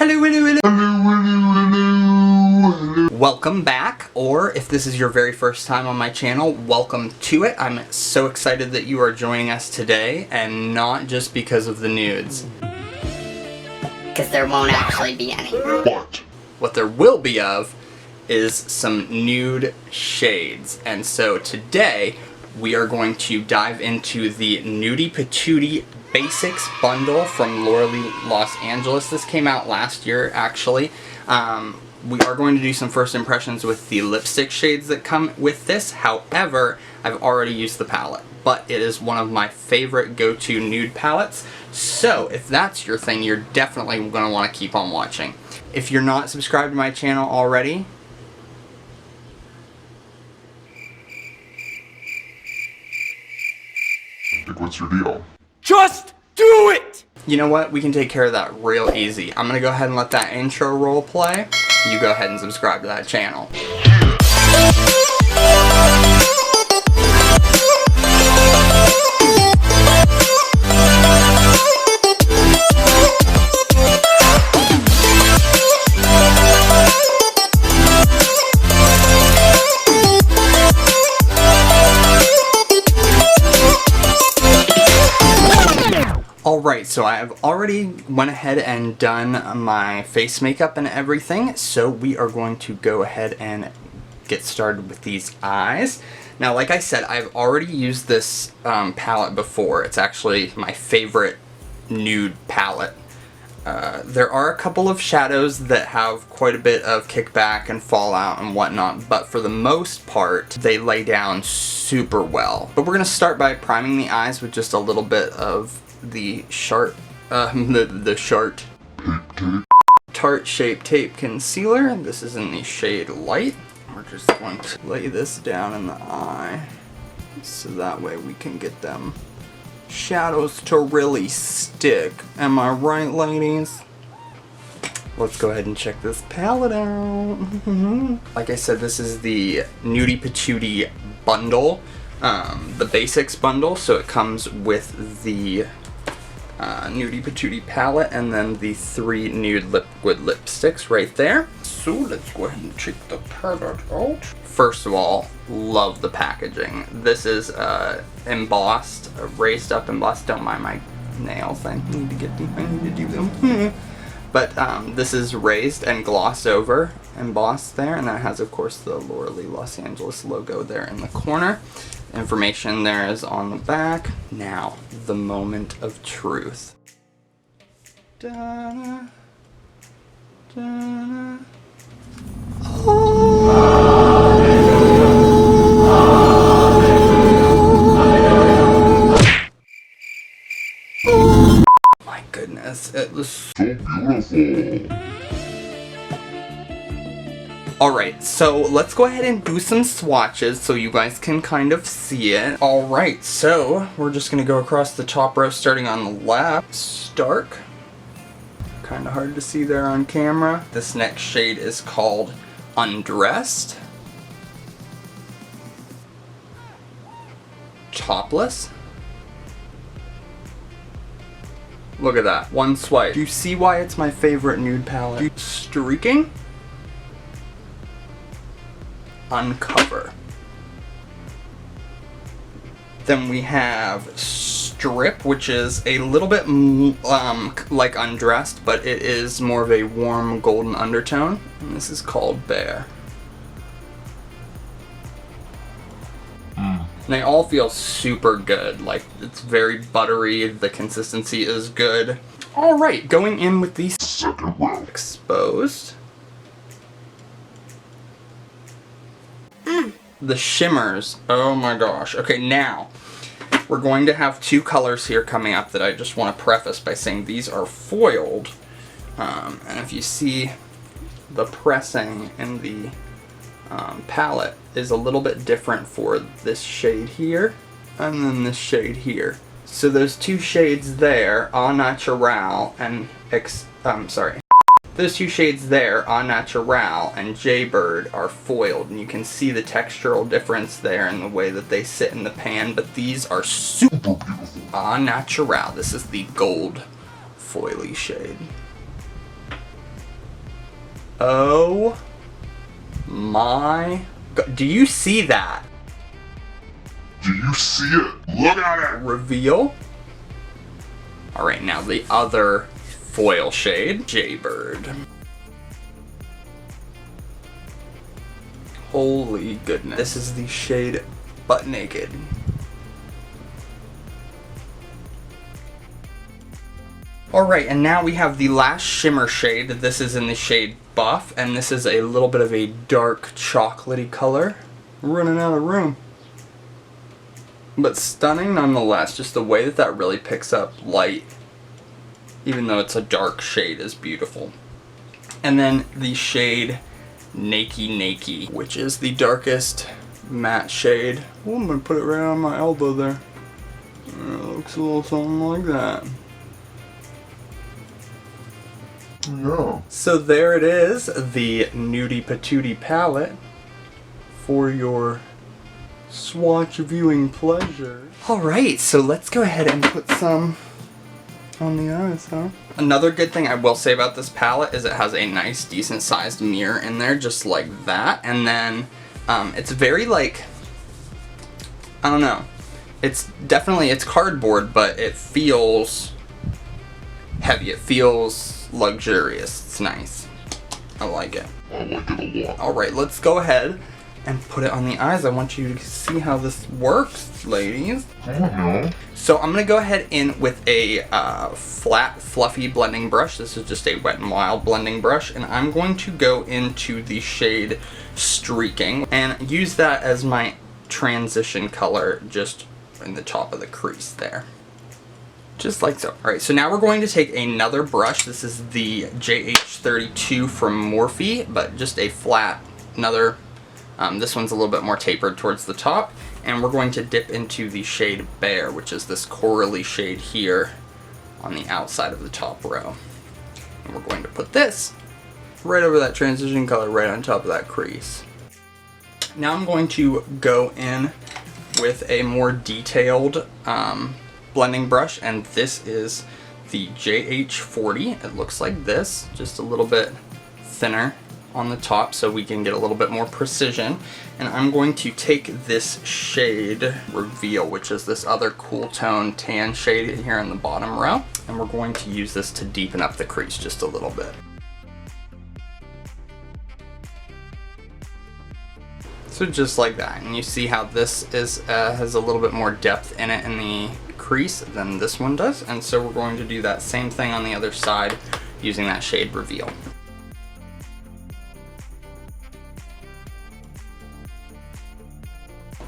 Hello, hello, hello. Welcome back, or if this is your very first time on my channel, welcome to it. I'm so excited that you are joining us today, and not just because of the nudes. Because there won't actually be any. What there will be of is some nude shades. And so today, we are going to dive into the Nudie Patootie Basics bundle from Los Angeles. This came out last year, actually. We are going to do some first impressions with the lipstick shades that come with this. However, I've already used the palette, but it is one of my favorite go-to nude palettes. So if that's your thing, you're definitely going to want to keep on watching. If you're not subscribed to my channel already, what's your deal? just do it! You know what? We can take care of that real easy. I'm gonna go ahead and let that intro roll play. You go ahead and subscribe to that channel. Alright, so I have already went ahead and done my face makeup and everything, so we are going to go ahead and get started with these eyes. Now, like I said, I've already used this palette before. It's actually my favorite nude palette. There are a couple of shadows that have quite a bit of kickback and fallout and whatnot, but for the most part, they lay down super well. But we're going to start by priming the eyes with just a little bit of the Tarte Shape Tape Concealer. This is in the shade Light. We're just going to lay this down in the eye, so that way we can get them shadows to really stick. Am I right, ladies? Let's go ahead and check this palette out. Like I said, this is the Nudie Patootie bundle, the Basics bundle, so it comes with the Nudie Patootie palette and then the 3 nude liquid lipsticks right there. So let's go ahead and check the palette out. First of all, love the packaging. This is embossed, raised up embossed. Don't mind my nails, I need to get them, I need to do them. But this is raised and glossed over, embossed there, and then it has, of course, the Los Angeles logo there in the corner. Information there is on the back. Now, the moment of truth. Da-da, da-da. Oh my goodness, it was so beautiful. Alright, so let's go ahead and do some swatches so you guys can kind of see it. Alright, so we're just going to go across the top row starting on the left. Stark. Kind of hard to see there on camera. This next shade is called Undressed. Topless. Look at that. One swipe. Do you see why it's my favorite nude palette? Streaking. Uncover. Then we have Strip, which is a little bit like Undressed, but it is more of a warm golden undertone. And this is called Bare. They all feel super good. Like, it's very buttery, the consistency is good. Alright, going in with the second row. Exposed. The shimmers, oh my gosh. Okay, now, we're going to have 2 colors here coming up that I just want to preface by saying these are foiled. And if you see, the pressing in the palette is a little bit different for this shade here, and then this shade here. So those 2 shades there, Au Naturel and those 2 shades there, Au Naturel and Jaybird, are foiled, and you can see the textural difference there in the way that they sit in the pan, but these are super beautiful. Au Naturel, this is the gold foily shade. Oh my God. Do you see that? Do you see it? Look at it! Reveal. Alright, now the other foil shade, Jaybird. Holy goodness. This is the shade Butt Naked. Alright, and now we have the Lash Shimmer shade. This is in the shade Buff, and this is a little bit of a dark chocolatey color. We're running out of room. But stunning nonetheless, just the way that that really picks up light, even though it's a dark shade, is beautiful. And then the shade Nakey, which is the darkest matte shade. Oh, I'm going to put it right on my elbow there. It looks a little something like that. No. So there it is, the Nudie Patootie palette for your swatch viewing pleasure. Alright, so let's go ahead and put some on the eyes, huh? Another good thing I will say about this palette is it has a nice, decent sized mirror in there, just like that. And then it's very like, I don't know, it's cardboard, but it feels heavy. It feels luxurious. It's nice. I like it. I like it a lot. Alright, let's go ahead and put it on the eyes. I want you to see how this works, ladies. I don't know. So I'm going to go ahead in with a flat, fluffy blending brush. This is just a Wet n Wild blending brush. And I'm going to go into the shade Streaking and use that as my transition color just in the top of the crease there. Just like so. Alright, so now we're going to take another brush. This is the JH32 from Morphe, but just a flat, another, this one's a little bit more tapered towards the top. And we're going to dip into the shade Bear, which is this corally shade here on the outside of the top row. And we're going to put this right over that transition color, right on top of that crease. Now I'm going to go in with a more detailed blending brush, and this is the JH40. It looks like this, just a little bit thinner on the top so we can get a little bit more precision. And I'm going to take this shade Reveal, which is this other cool tone tan shade here in the bottom row, and we're going to use this to deepen up the crease just a little bit. So just like that, and you see how this is has a little bit more depth in it in the crease than this one does, and so we're going to do that same thing on the other side using that shade Reveal.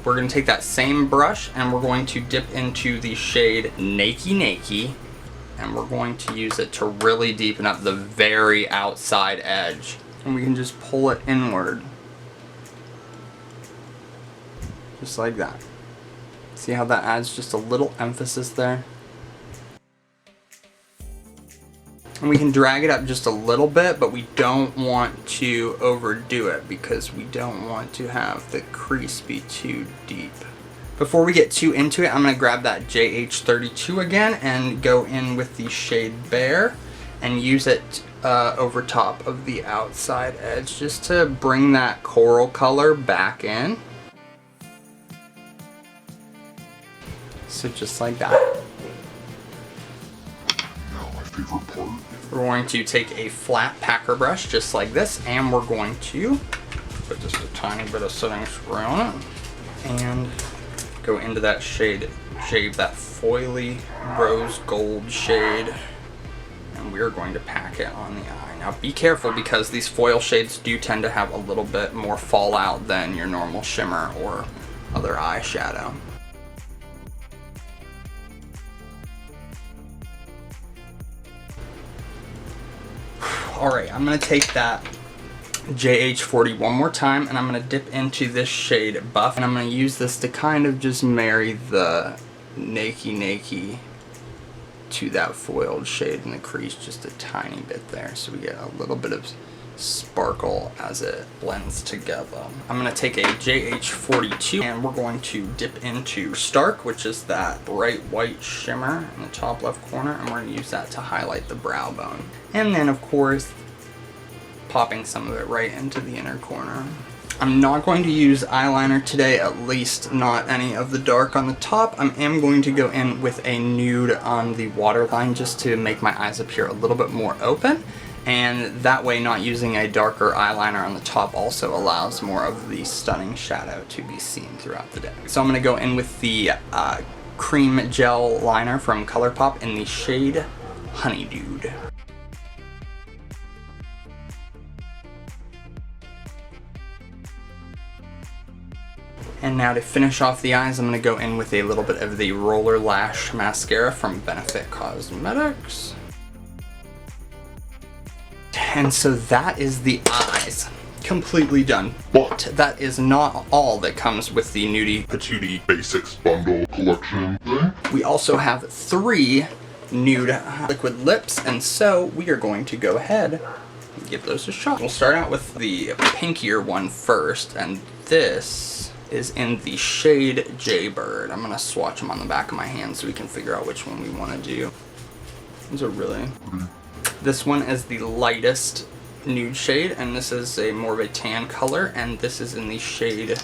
We're going to take that same brush and we're going to dip into the shade Nakey, and we're going to use it to really deepen up the very outside edge, and we can just pull it inward. Just like that. See how that adds just a little emphasis there? And we can drag it up just a little bit, but we don't want to overdo it because we don't want to have the crease be too deep. Before we get too into it, I'm going to grab that JH32 again and go in with the shade Bear and use it over top of the outside edge just to bring that coral color back in. So just like that. Now my favorite part. We're going to take a flat packer brush just like this, and we're going to put just a tiny bit of setting spray on it and go into that shade, that foily rose gold shade, and we're going to pack it on the eye. Now be careful because these foil shades do tend to have a little bit more fallout than your normal shimmer or other eyeshadow. Alright, I'm going to take that JH40 one more time, and I'm going to dip into this shade Buff, and I'm going to use this to kind of just marry the Nakey to that foiled shade in the crease just a tiny bit there, so we get a little bit of sparkle as it blends together. I'm going to take a JH42 and we're going to dip into Stark, which is that bright white shimmer in the top left corner, and we're going to use that to highlight the brow bone. And then of course popping some of it right into the inner corner. I'm not going to use eyeliner today, at least not any of the dark on the top. I am going to go in with a nude on the waterline just to make my eyes appear a little bit more open. And that way, not using a darker eyeliner on the top also allows more of the stunning shadow to be seen throughout the day. So I'm going to go in with the cream gel liner from ColourPop in the shade Honey Dude. And now to finish off the eyes, I'm going to go in with a little bit of the Roller Lash Mascara from Benefit Cosmetics. And so that is the eyes. Completely done. But that is not all that comes with the Nudie Patootie Basics Bundle Collection thing. We also have 3 nude liquid lips, and so we are going to go ahead and give those a shot. We'll start out with the pinkier one first, and this is in the shade Jaybird. I'm gonna swatch them on the back of my hand so we can figure out which one we want to do. These are really... This one is the lightest nude shade, and this is a more of a tan color, and this is in the shade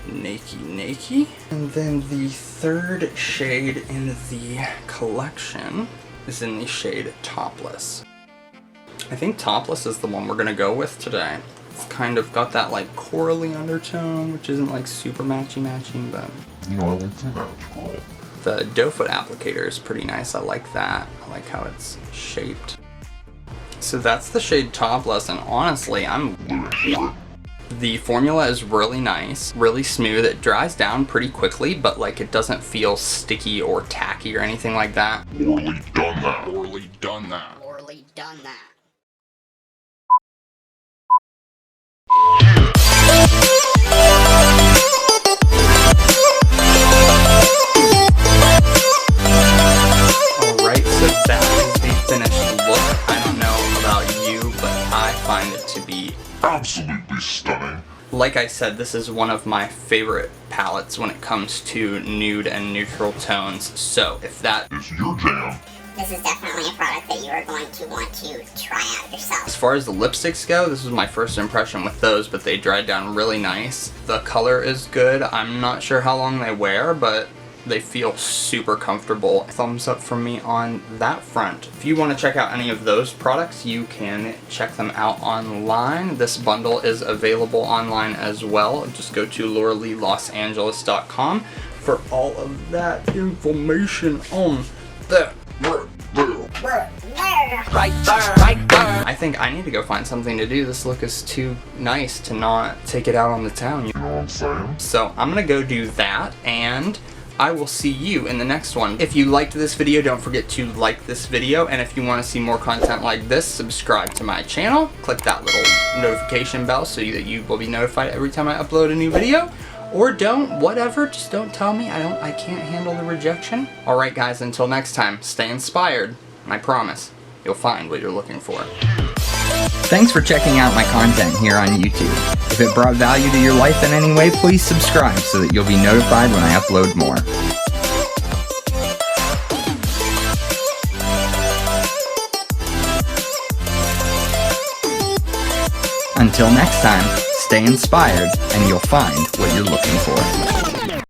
Nakey. And then the third shade in the collection is in the shade Topless. I think Topless is the one we're gonna go with today. It's kind of got that like corally undertone, which isn't like super matchy-matchy, but... You know, I like to match cool. The doe foot applicator is pretty nice. I like that. I like how it's shaped. So that's the shade Topless, and honestly, the formula is really nice, really smooth. It dries down pretty quickly, but like it doesn't feel sticky or tacky or anything like that. Poorly done that. Poorly done that. Poorly done that. Alright, so that is the finished look. I don't know about you, but I find it to be Absolutely stunning. Like I said, this is one of my favorite palettes when it comes to nude and neutral tones. So if that is your jam, this is definitely a product that you are going to want to try out yourself. As far as the lipsticks go, this was my first impression with those, but they dried down really nice. The color is good. I'm not sure how long they wear, but they feel super comfortable. Thumbs up from me on that front. If you want to check out any of those products, you can check them out online. This bundle is available online as well. Just go to lauraleelosangeles.com for all of that information on that. Right there. I think I need to go find something to do. This look is too nice to not take it out on the town. you know what I'm saying? So I'm gonna go do that, and I will see you in the next one. If you liked this video, don't forget to like this video, and if you want to see more content like this, subscribe to my channel. Click that little notification bell so that you will be notified every time I upload a new video. Or don't, whatever, just don't tell me. I can't handle the rejection. Alright guys, until next time, stay inspired, and I promise, you'll find what you're looking for. Thanks for checking out my content here on YouTube. If it brought value to your life in any way, please subscribe so that you'll be notified when I upload more. Until next time, stay inspired and you'll find what you're looking for.